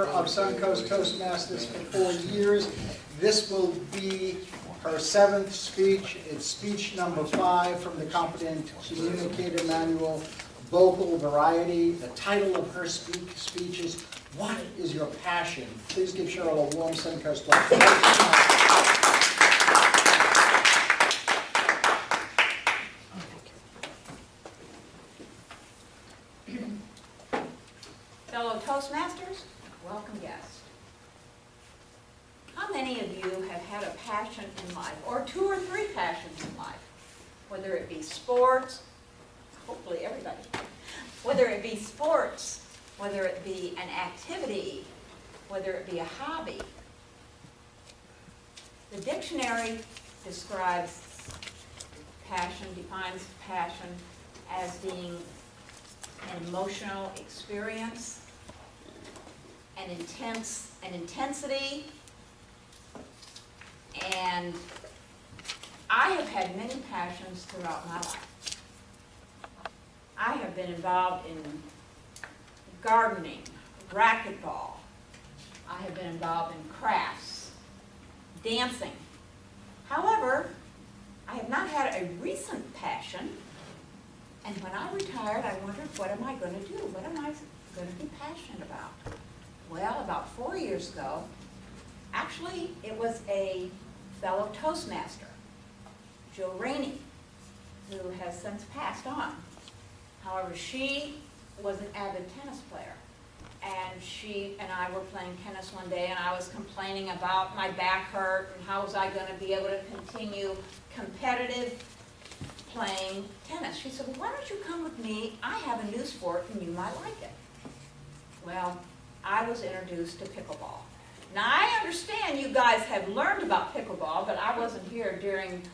of Suncoast Toastmasters for 4 years. This will be her 7th speech. It's speech number 5 from the Competent Communicator Manual, Vocal Variety. The title of her speech is, "What is Your Passion?" Please give Cheryl a warm Suncoast welcome. Fellow Toastmasters, welcome guests. How many of you have had a passion in life, or 2 or 3 passions in life? Whether it be sports, hopefully everybody, whether it be sports, whether it be an activity, whether it be a hobby. The dictionary describes passion, defines passion as being an emotional experience, an intensity, and I have had many passions throughout my life. I have been involved in gardening, racquetball. I have been involved in crafts, dancing. However, I have not had a recent passion. And when I retired, I wondered, what am I going to do? What am I going to be passionate about? Well, about 4 years ago, actually, it was a fellow Toastmaster, Joe Rainey, who has since passed on. However, she was an avid tennis player. And she and I were playing tennis one day, and I was complaining about my back hurt and how was I going to be able to continue competitive playing tennis. She said, "Well, why don't you come with me? I have a new sport and you might like it." Well, I was introduced to pickleball. Now, I understand you guys have learned about pickleball, but I wasn't here during,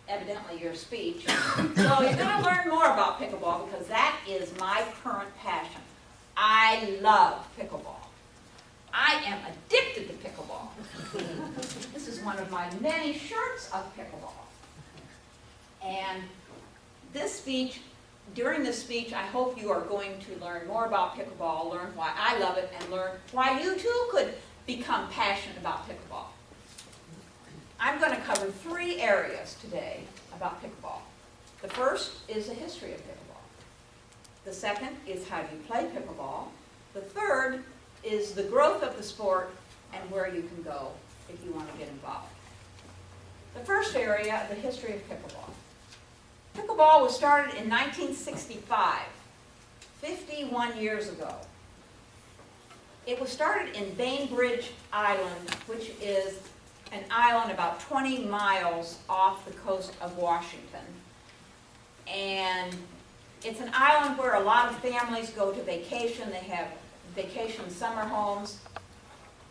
evidently, your speech. So you're going to learn more about pickleball because that is my current passion. I love pickleball. I am addicted to pickleball. This is one of my many shirts of pickleball. And this speech, during this speech, I hope you are going to learn more about pickleball, learn why I love it, and learn why you too could become passionate about pickleball. I'm going to cover 3 areas today about pickleball. The first is the history of pickleball. The second is how you play pickleball. The third is the growth of the sport and where you can go if you want to get involved. The first area, the history of pickleball. Pickleball was started in 1965, 51 years ago. It was started in Bainbridge Island, which is an island about 20 miles off the coast of Washington. And it's an island where a lot of families go to vacation. They have vacation summer homes.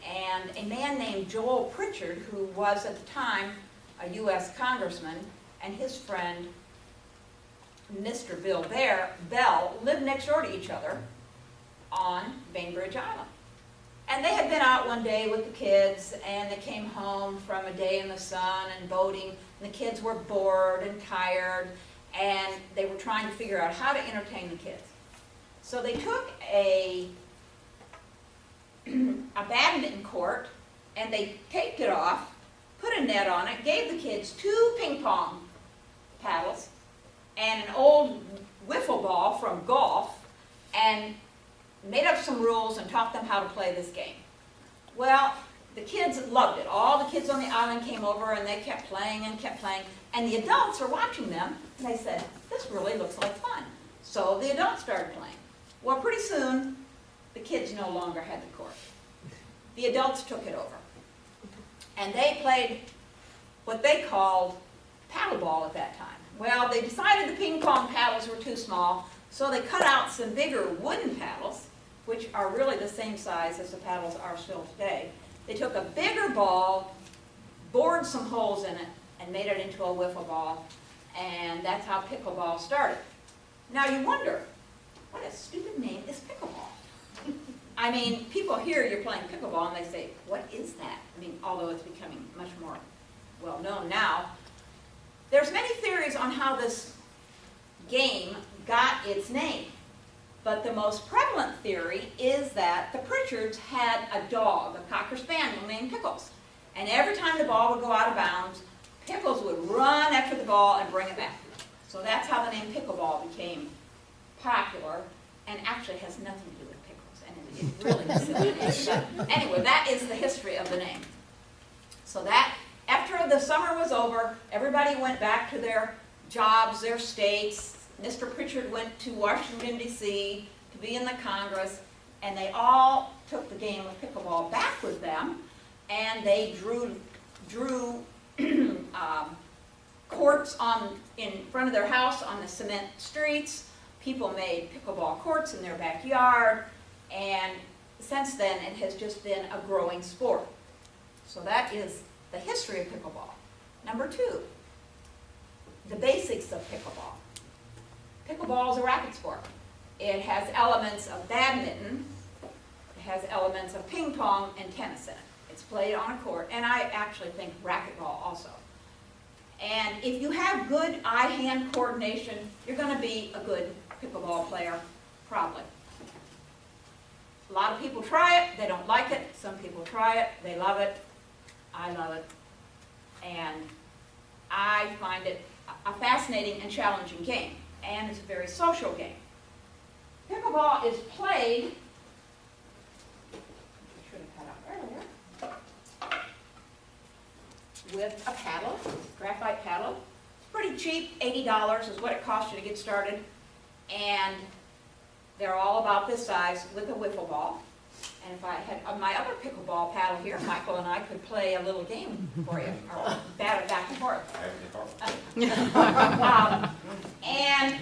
And a man named Joel Pritchard, who was at the time a U.S. congressman, and his friend Mr. Bill Bell lived next door to each other on Bainbridge Island. And they had been out one day with the kids, and they came home from a day in the sun and boating, and the kids were bored and tired, and they were trying to figure out how to entertain the kids. So they took a badminton court, and they taped it off, put a net on it, gave the kids 2 ping pong paddles, and an old wiffle ball from golf, and made up some rules and taught them how to play this game. Well, the kids loved it. All the kids on the island came over and they kept playing, and the adults were watching them, and they said, "This really looks like fun." So the adults started playing. Well, pretty soon, the kids no longer had the court. The adults took it over. And they played what they called paddleball at that time. Well, they decided the ping pong paddles were too small, so they cut out some bigger wooden paddles, which are really the same size as the paddles are still today. They took a bigger ball, bored some holes in it, and made it into a wiffle ball, and that's how pickleball started. Now you wonder, what a stupid name is pickleball? I mean, people hear you're playing pickleball and they say, what is that? I mean, although it's becoming much more well known now. There's many theories on how this game got its name. But the most prevalent theory is that the Pritchards had a dog, a Cocker Spaniel named Pickles. And every time the ball would go out of bounds, Pickles would run after the ball and bring it back. So that's how the name pickleball became popular, and actually has nothing to do with pickles, and it really is silly. But anyway, that is the history of the name. So that, after the summer was over, everybody went back to their jobs, their states. Mr. Pritchard went to Washington, D.C. to be in the Congress, and they all took the game of pickleball back with them, and they drew courts in front of their house on the cement streets. People made pickleball courts in their backyard, and since then it has just been a growing sport. So that is the history of pickleball. Number 2, the basics of pickleball. Pickleball is a racket sport. It has elements of badminton, it has elements of ping pong and tennis in it. It's played on a court, and I actually think racquetball also. And if you have good eye-hand coordination, you're going to be a good pickleball player, probably. A lot of people try it, they don't like it. Some people try it, they love it. I love it. And I find it a fascinating and challenging game. And it's a very social game. Pickleball is played, I should have had out earlier, with a paddle, graphite paddle. It's pretty cheap, $80 is what it costs you to get started. And they're all about this size with a wiffle ball. And if I had my other pickleball paddle here, Michael and I could play a little game for you, or bat it back and forth. And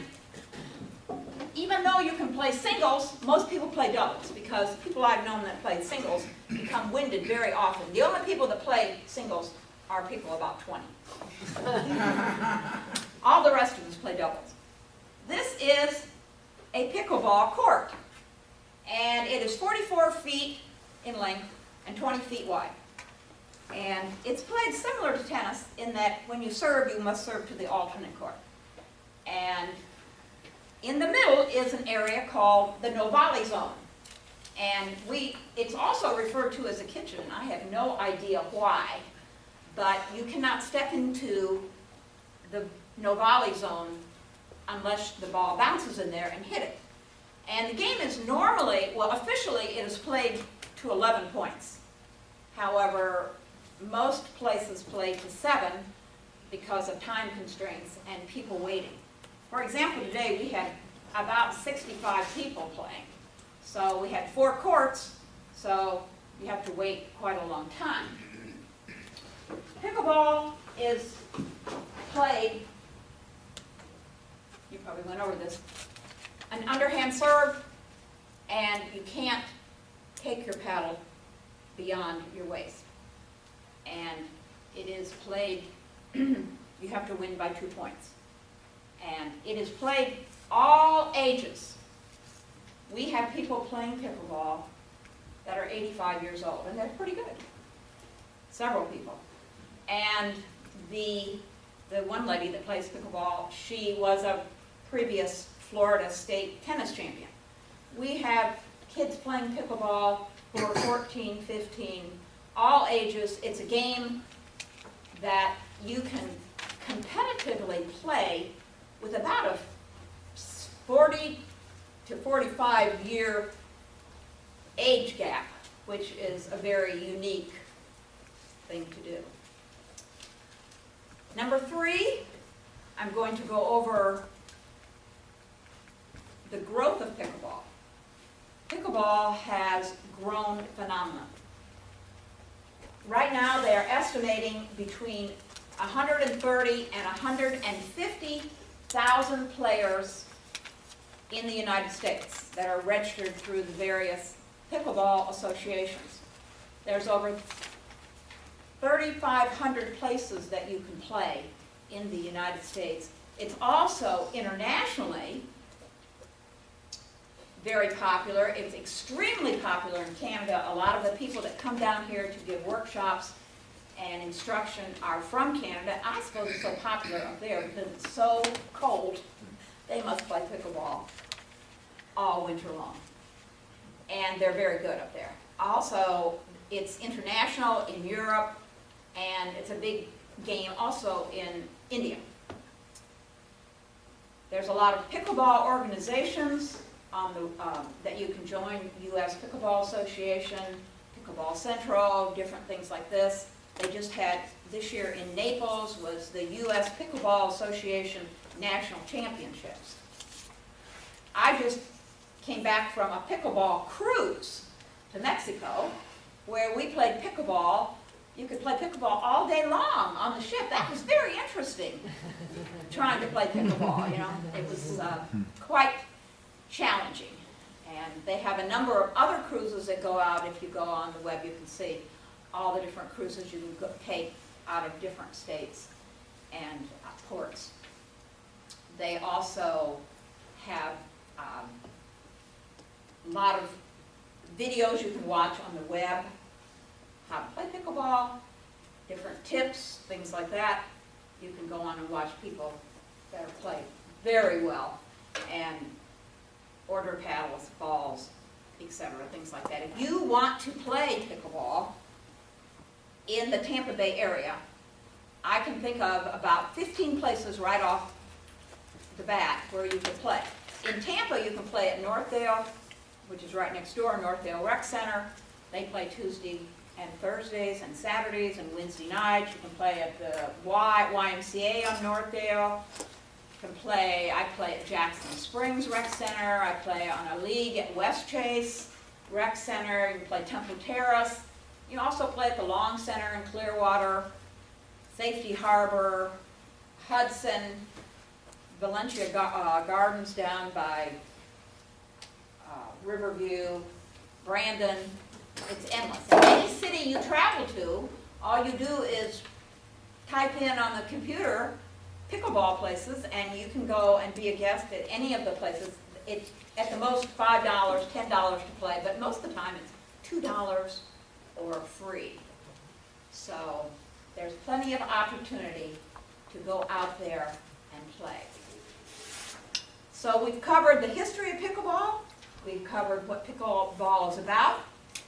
even though you can play singles, most people play doubles, because people I've known that play singles become winded very often. The only people that play singles are people about 20. All the rest of us play doubles. This is a pickleball court, and it is 44 feet in length and 20 feet wide. And it's played similar to tennis in that when you serve, you must serve to the alternate court. And in the middle is an area called the no volley zone. And it's also referred to as a kitchen. I have no idea why, but you cannot step into the no volley zone unless the ball bounces in there and hit it. And the game is normally, well, officially it is played to 11 points. However, most places play to 7 because of time constraints and people waiting. For example, today we had about 65 people playing. So we had 4 courts, so you have to wait quite a long time. Pickleball is played, you probably went over this, an underhand serve, and you can't take your paddle beyond your waist. And it is played, you have to win by 2 points. And it is played all ages. We have people playing pickleball that are 85 years old, and they're pretty good. Several people. And the one lady that plays pickleball, she was a previous Florida state tennis champion. We have kids playing pickleball who are 14, 15, all ages. It's a game that you can competitively play with about a 40 to 45 year age gap, which is a very unique thing to do. Number 3, I'm going to go over the growth of pickleball. Pickleball has grown phenomenally. Right now they are estimating between 130 and 150,000 players in the United States that are registered through the various pickleball associations. There's over 3,500 places that you can play in the United States. It's also internationally very popular. It's extremely popular in Canada. A lot of the people that come down here to give workshops and instruction are from Canada. I suppose it's so popular up there because it's so cold. They must play pickleball all winter long. And they're very good up there. Also, it's international in Europe, and it's a big game also in India. There's a lot of pickleball organizations on the, that you can join, U.S. Pickleball Association, Pickleball Central, different things like this. They just had, this year in Naples, was the U.S. Pickleball Association National Championships. I just came back from a pickleball cruise to Mexico, where we played pickleball. You could play pickleball all day long on the ship. That was very interesting, trying to play pickleball, you know. It was quite challenging. And they have a number of other cruises that go out. If you go on the web, you can see all the different cruises you can take out of different states and ports. They also have a lot of videos you can watch on the web, how to play pickleball, different tips, things like that. You can go on and watch people that are playing very well and order paddles, balls, etc., things like that. If you want to play pickleball in the Tampa Bay area, I can think of about 15 places right off the bat where you can play. In Tampa, you can play at Northdale, which is right next door, Northdale Rec Center. They play Tuesday and Thursdays and Saturdays and Wednesday nights. You can play at the YMCA on Northdale. You can play, I play at Jackson Springs Rec Center. I play on a league at West Chase Rec Center. You can play Temple Terrace. You can also play at the Long Center in Clearwater, Safety Harbor, Hudson, Valencia Gardens down by Riverview, Brandon. It's endless. And any city you travel to, all you do is type in on the computer pickleball places, and you can go and be a guest at any of the places. It's at the most $5, $10 to play, but most of the time it's $2 or free. So there's plenty of opportunity to go out there and play. So we've covered the history of pickleball. We've covered what pickleball is about.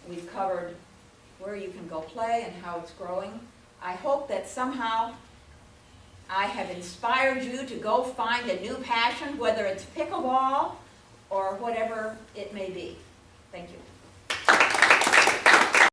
We've covered where you can go play and how it's growing. I hope that somehow I have inspired you to go find a new passion, whether it's pickleball or whatever it may be. Thank you.